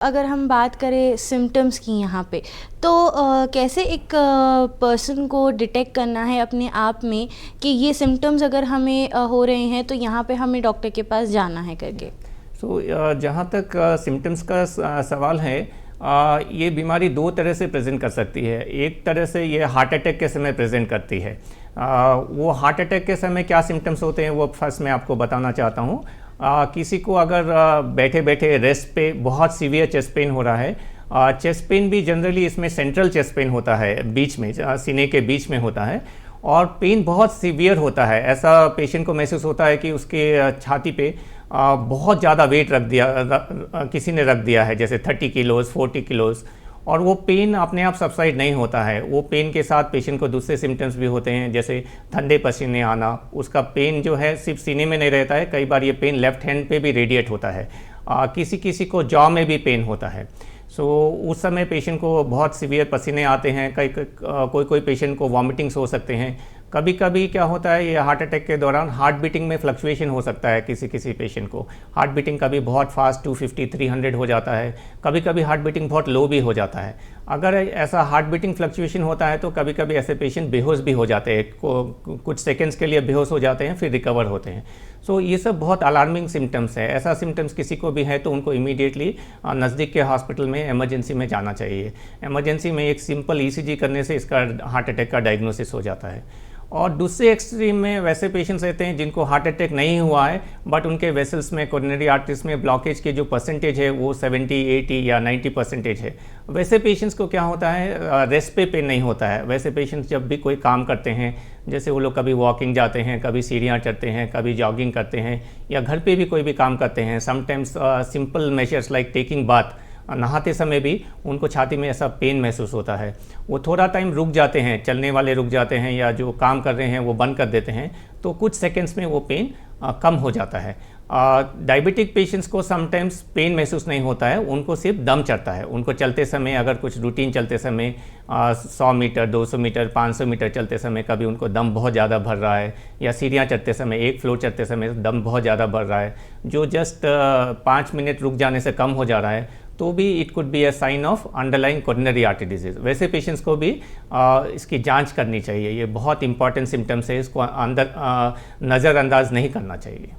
अगर हम बात करें सिम्टम्स की यहाँ पे, तो कैसे एक पर्सन को डिटेक्ट करना है अपने आप में कि ये सिम्टम्स अगर हमें हो रहे हैं तो यहाँ पे हमें डॉक्टर के पास जाना है करके। जहाँ तक सिम्टम्स का सवाल है, ये बीमारी दो तरह से प्रेजेंट कर सकती है। एक तरह से ये हार्ट अटैक के समय प्रेजेंट करती है। वो हार्ट अटैक के समय क्या सिम्टम्स होते हैं वो फर्स्ट मैं आपको बताना चाहता हूँ। किसी को अगर बैठे बैठे रेस्ट पे बहुत सीवियर चेस्ट पेन हो रहा है, चेस्ट पेन भी जनरली इसमें सेंट्रल चेस्ट पेन होता है, बीच में सीने के बीच में होता है, और पेन बहुत सीवियर होता है। ऐसा पेशेंट को महसूस होता है कि उसके छाती पे बहुत ज़्यादा वेट किसी ने रख दिया है, जैसे 30 किलोज़ 40 किलोज़, और वो पेन अपने आप सबसाइड नहीं होता है। वो पेन के साथ पेशेंट को दूसरे सिम्टम्स भी होते हैं, जैसे ठंडे पसीने आना। उसका पेन जो है सिर्फ सीने में नहीं रहता है, कई बार ये पेन लेफ्ट हैंड पे भी रेडिएट होता है। किसी किसी को जॉ में भी पेन होता है। उस समय पेशेंट को बहुत सीवियर पसीने आते हैं। कोई पेशेंट को वॉमिटिंग्स हो सकते हैं। कभी कभी क्या होता है, ये हार्ट अटैक के दौरान हार्ट बीटिंग में फ्लक्चुएशन हो सकता है। किसी पेशेंट को हार्ट बीटिंग कभी बहुत फास्ट 250 300 हो जाता है, कभी कभी हार्ट बीटिंग बहुत लो भी हो जाता है। अगर ऐसा हार्ट बीटिंग फ्लक्चुएशन होता है तो कभी कभी ऐसे पेशेंट बेहोश भी हो जाते हैं, कुछ सेकेंड्स के लिए बेहोश हो जाते हैं, फिर रिकवर होते हैं। ये सब बहुत अलार्मिंग सिम्टम्स है। ऐसा सिम्टम्स किसी को भी है तो उनको इमीडिएटली नज़दीक के हॉस्पिटल में इमरजेंसी में जाना चाहिए। इमरजेंसी में एक सिंपल ECG करने से इसका हार्ट अटैक का डायग्नोसिस हो जाता है। और दूसरे एक्सट्रीम में वैसे पेशेंट्स रहते हैं जिनको हार्ट अटैक नहीं हुआ है, बट उनके वेसल्स में, कोरोनरी आर्टरीज में ब्लॉकेज के जो परसेंटेज है वो 70 80 या 90% है। वैसे पेशेंट्स को क्या होता है, रेस्ट पे पेन नहीं होता है। वैसे पेशेंट्स जब भी कोई काम करते हैं, जैसे वो लोग कभी वॉकिंग जाते हैं, कभी सीढ़ियाँ चढ़ते हैं, कभी जॉगिंग करते हैं, या घर पे भी कोई भी काम करते हैं, sometimes simple measures like taking bath, नहाते समय भी उनको छाती में ऐसा पेन महसूस होता है। वो थोड़ा टाइम रुक जाते हैं, चलने वाले रुक जाते हैं, या जो काम कर रहे हैं वो बंद कर देते हैं, तो कुछ सेकंड्स में वो पेन कम हो जाता है। डायबिटिक पेशेंट्स को समटाइम्स पेन महसूस नहीं होता है, उनको सिर्फ दम चढ़ता है। उनको चलते समय, अगर कुछ रूटीन चलते समय 100 मीटर 200 मीटर 500 मीटर चलते समय कभी उनको दम बहुत ज़्यादा भर रहा है, या सीढ़ियाँ चढ़ते समय, एक फ्लोर चढ़ते समय दम बहुत ज़्यादा भर रहा है, जो जस्ट 5 मिनट रुक जाने से कम हो जा रहा है, तो भी it could be a sign of underlying coronary artery disease. वैसे पेशेंट्स को भी इसकी जांच करनी चाहिए। ये बहुत इंपॉर्टेंट सिम्टम्स है, इसको नज़रअंदाज नहीं करना चाहिए।